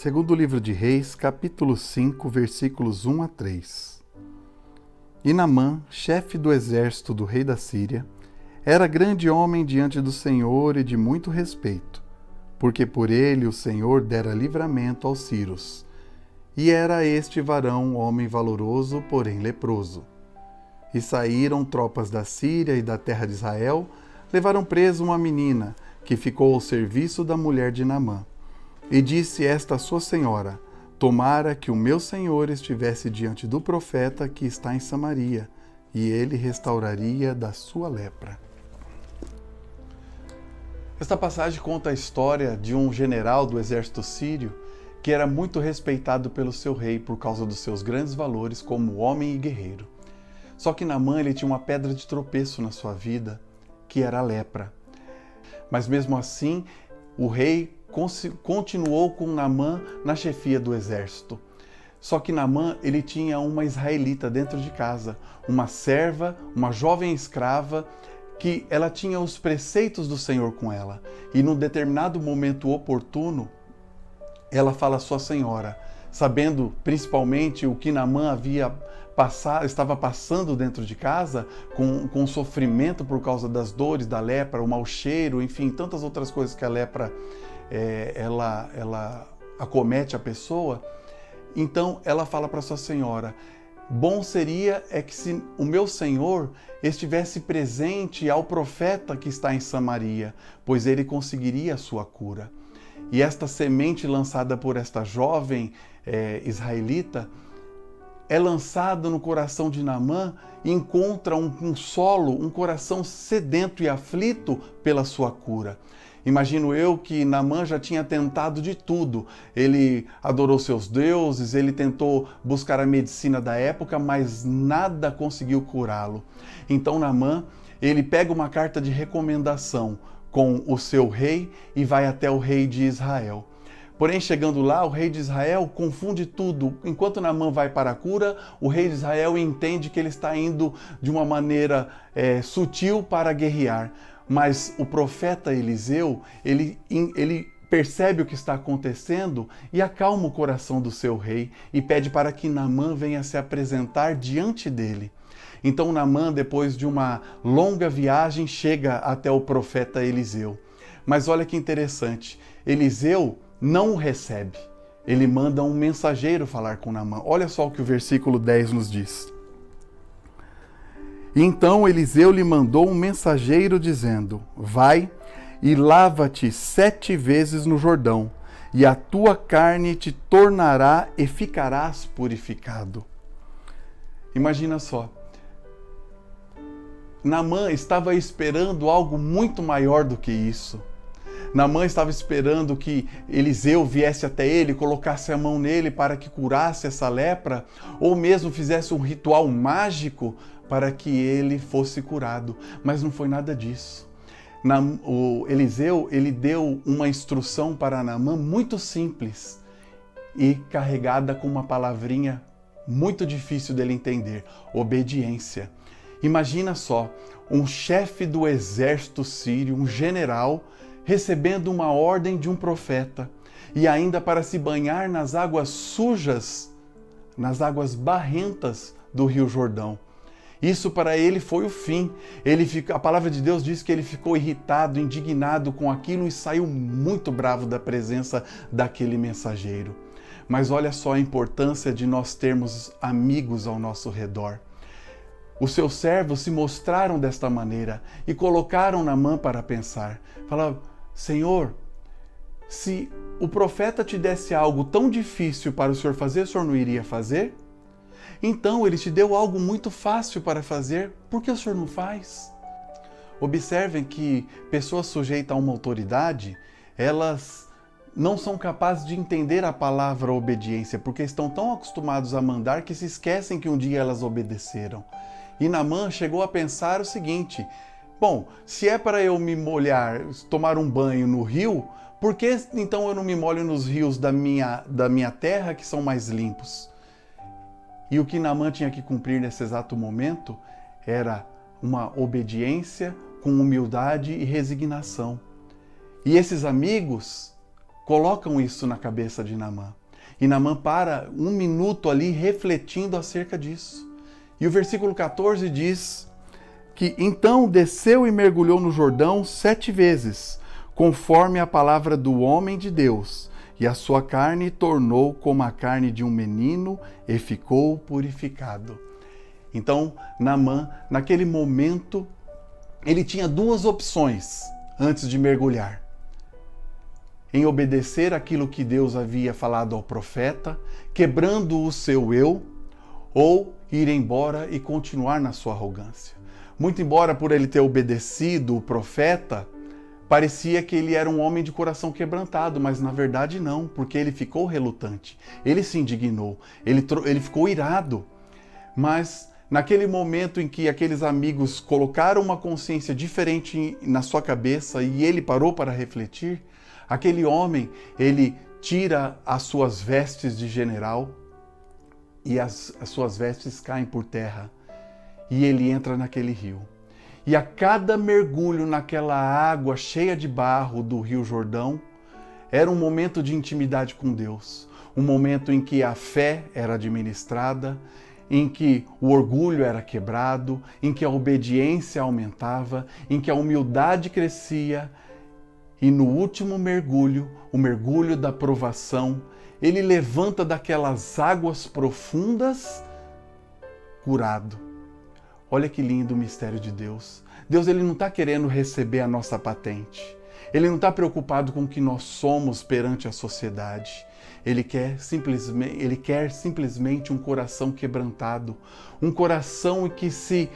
Segundo livro de Reis, capítulo 5, versículos 1 a 3. E Naamã, chefe do exército do rei da Síria, era grande homem diante do Senhor e de muito respeito, porque por ele o Senhor dera livramento aos sírios. E era este varão homem valoroso, porém leproso. E saíram tropas da Síria e da terra de Israel, levaram preso uma menina, que ficou ao serviço da mulher de Naamã. E disse esta sua senhora: tomara que o meu senhor estivesse diante do profeta que está em Samaria, e ele restauraria da sua lepra. Esta passagem conta a história de um general do exército sírio que era muito respeitado pelo seu rei por causa dos seus grandes valores como homem e guerreiro. Só que Naamã ele tinha uma pedra de tropeço na sua vida, que era a lepra. Mas mesmo assim, o rei continuou com Naamã na chefia do exército. Só que Naamã ele tinha uma israelita dentro de casa, uma serva, uma jovem escrava, que ela tinha os preceitos do Senhor com ela. E num determinado momento oportuno, ela fala à sua senhora, sabendo principalmente o que Naamã estava passando dentro de casa, com sofrimento por causa das dores da lepra, o mau cheiro, enfim, tantas outras coisas que a lepra ela acomete a pessoa. Então ela fala para sua senhora: bom seria que se o meu senhor estivesse presente ao profeta que está em Samaria, pois ele conseguiria a sua cura. E esta semente lançada por esta jovem israelita é lançada no coração de Naamã e encontra um solo, um coração sedento e aflito pela sua cura. Imagino eu que Naamã já tinha tentado de tudo. Ele adorou seus deuses, ele tentou buscar a medicina da época, mas nada conseguiu curá-lo. Então Naamã, ele pega uma carta de recomendação com o seu rei e vai até o rei de Israel. Porém, chegando lá, o rei de Israel confunde tudo. Enquanto Naamã vai para a cura, o rei de Israel entende que ele está indo de uma maneira sutil para guerrear. Mas o profeta Eliseu, ele percebe o que está acontecendo e acalma o coração do seu rei e pede para que Naamã venha se apresentar diante dele. Então Naamã, depois de uma longa viagem, chega até o profeta Eliseu. Mas olha que interessante, Eliseu não o recebe. Ele manda um mensageiro falar com Naamã. Olha só o que o versículo 10 nos diz. Então Eliseu lhe mandou um mensageiro dizendo: vai e lava-te 7 vezes no Jordão, e a tua carne te tornará e ficarás purificado. Imagina só. Naamã estava esperando algo muito maior do que isso. Naamã estava esperando que Eliseu viesse até ele, colocasse a mão nele para que curasse essa lepra, ou mesmo fizesse um ritual mágico para que ele fosse curado. Mas não foi nada disso. O Eliseu, ele deu uma instrução para Naamã muito simples e carregada com uma palavrinha muito difícil dele entender: obediência. Imagina só, um chefe do exército sírio, um general, recebendo uma ordem de um profeta, e ainda para se banhar nas águas sujas, nas águas barrentas do Rio Jordão. Isso para ele foi o fim. A palavra de Deus diz que ele ficou irritado, indignado com aquilo e saiu muito bravo da presença daquele mensageiro. Mas olha só a importância de nós termos amigos ao nosso redor. Os seus servos se mostraram desta maneira e colocaram Naamã para pensar. Falaram: Senhor, se o profeta te desse algo tão difícil para o Senhor fazer, o Senhor não iria fazer? Então ele te deu algo muito fácil para fazer, por que o Senhor não faz? Observem que pessoas sujeitas a uma autoridade, elas não são capazes de entender a palavra obediência, porque estão tão acostumados a mandar que se esquecem que um dia elas obedeceram. E Naamã chegou a pensar o seguinte: bom, se é para eu me molhar, tomar um banho no rio, por que então eu não me molho nos rios da minha terra que são mais limpos? E o que Naamã tinha que cumprir nesse exato momento era uma obediência com humildade e resignação. E esses amigos colocam isso na cabeça de Naamã. E Naamã para um minuto ali refletindo acerca disso. E o versículo 14 diz que então desceu e mergulhou no Jordão 7 vezes, conforme a palavra do homem de Deus, e a sua carne tornou como a carne de um menino e ficou purificado. Então, Naamã, naquele momento, ele tinha 2 opções antes de mergulhar: em obedecer aquilo que Deus havia falado ao profeta, quebrando o seu eu, ou ir embora e continuar na sua arrogância. Muito embora por ele ter obedecido o profeta, parecia que ele era um homem de coração quebrantado, mas na verdade não, porque ele ficou relutante, ele se indignou, ele ficou irado. Mas naquele momento em que aqueles amigos colocaram uma consciência diferente na sua cabeça e ele parou para refletir, aquele homem, ele tira as suas vestes de general e as suas vestes caem por terra e ele entra naquele rio. E a cada mergulho naquela água cheia de barro do Rio Jordão, era um momento de intimidade com Deus, um momento em que a fé era administrada, em que o orgulho era quebrado, em que a obediência aumentava, em que a humildade crescia. E no último mergulho, o mergulho da provação, ele levanta daquelas águas profundas curado. Olha que lindo o mistério de Deus. Deus, ele não está querendo receber a nossa patente. Ele não está preocupado com o que nós somos perante a sociedade. Ele quer simplesmente um coração quebrantado, um coração que se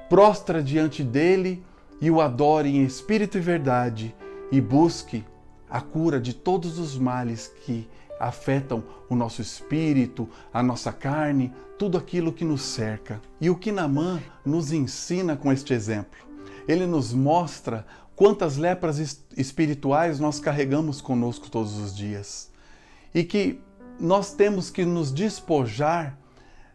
prostra diante dele e o adore em espírito e verdade e busque a cura de todos os males que afetam o nosso espírito, a nossa carne, tudo aquilo que nos cerca. E o que Naamã nos ensina com este exemplo? Ele nos mostra quantas lepras espirituais nós carregamos conosco todos os dias. E que nós temos que nos despojar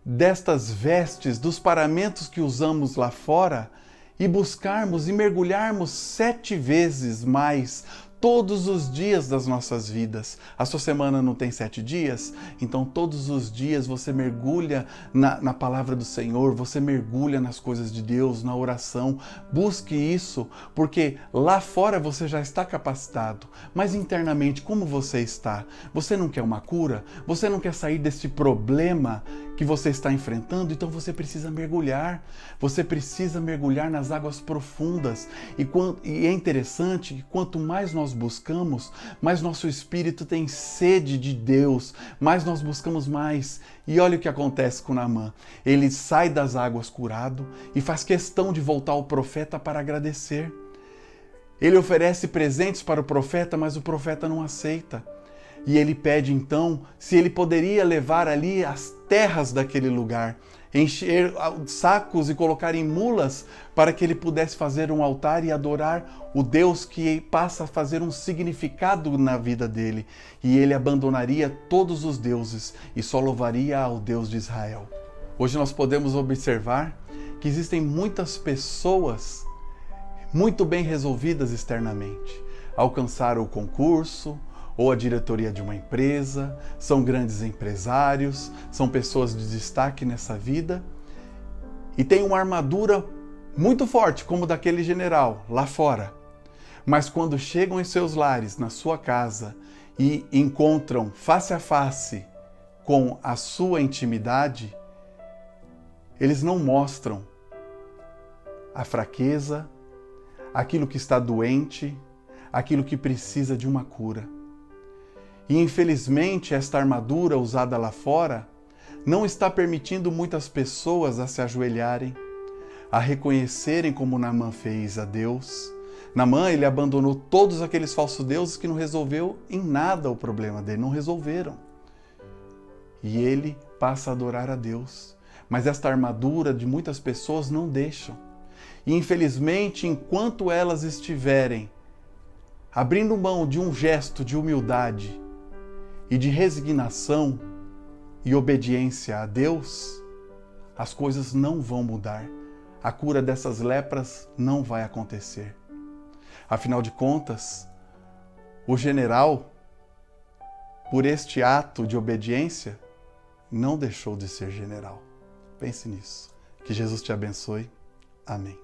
destas vestes, dos paramentos que usamos lá fora e buscarmos e mergulharmos 7 vezes mais todos os dias das nossas vidas. A sua semana não tem 7 dias? Então todos os dias você mergulha na palavra do Senhor, você mergulha nas coisas de Deus, na oração. Busque isso, porque lá fora você já está capacitado, mas internamente como você está? Você não quer uma cura? Você não quer sair desse problema que você está enfrentando? Então você precisa mergulhar. Você precisa mergulhar nas águas profundas. E é interessante que quanto mais nós buscamos, mais nosso espírito tem sede de Deus, mais nós buscamos mais. E olha o que acontece com Naamã. Ele sai das águas curado e faz questão de voltar ao profeta para agradecer. Ele oferece presentes para o profeta, mas o profeta não aceita. E ele pede então se ele poderia levar ali as terras daquele lugar, encher sacos e colocar em mulas para que ele pudesse fazer um altar e adorar o Deus que passa a fazer um significado na vida dele. E ele abandonaria todos os deuses e só louvaria ao Deus de Israel. Hoje nós podemos observar que existem muitas pessoas muito bem resolvidas externamente. Alcançaram o concurso, ou a diretoria de uma empresa, são grandes empresários, são pessoas de destaque nessa vida e têm uma armadura muito forte, como daquele general lá fora. Mas quando chegam em seus lares, na sua casa, e encontram face a face com a sua intimidade, eles não mostram a fraqueza, aquilo que está doente, aquilo que precisa de uma cura. E infelizmente esta armadura usada lá fora não está permitindo muitas pessoas a se ajoelharem, a reconhecerem como Naamã fez a Deus. Naamã, ele abandonou todos aqueles falsos deuses que não resolveu em nada o problema dele, não resolveram. E ele passa a adorar a Deus. Mas esta armadura de muitas pessoas não deixam. E infelizmente, enquanto elas estiverem abrindo mão de um gesto de humildade e de resignação e obediência a Deus, as coisas não vão mudar. A cura dessas lepras não vai acontecer. Afinal de contas, o general, por este ato de obediência, não deixou de ser general. Pense nisso. Que Jesus te abençoe. Amém.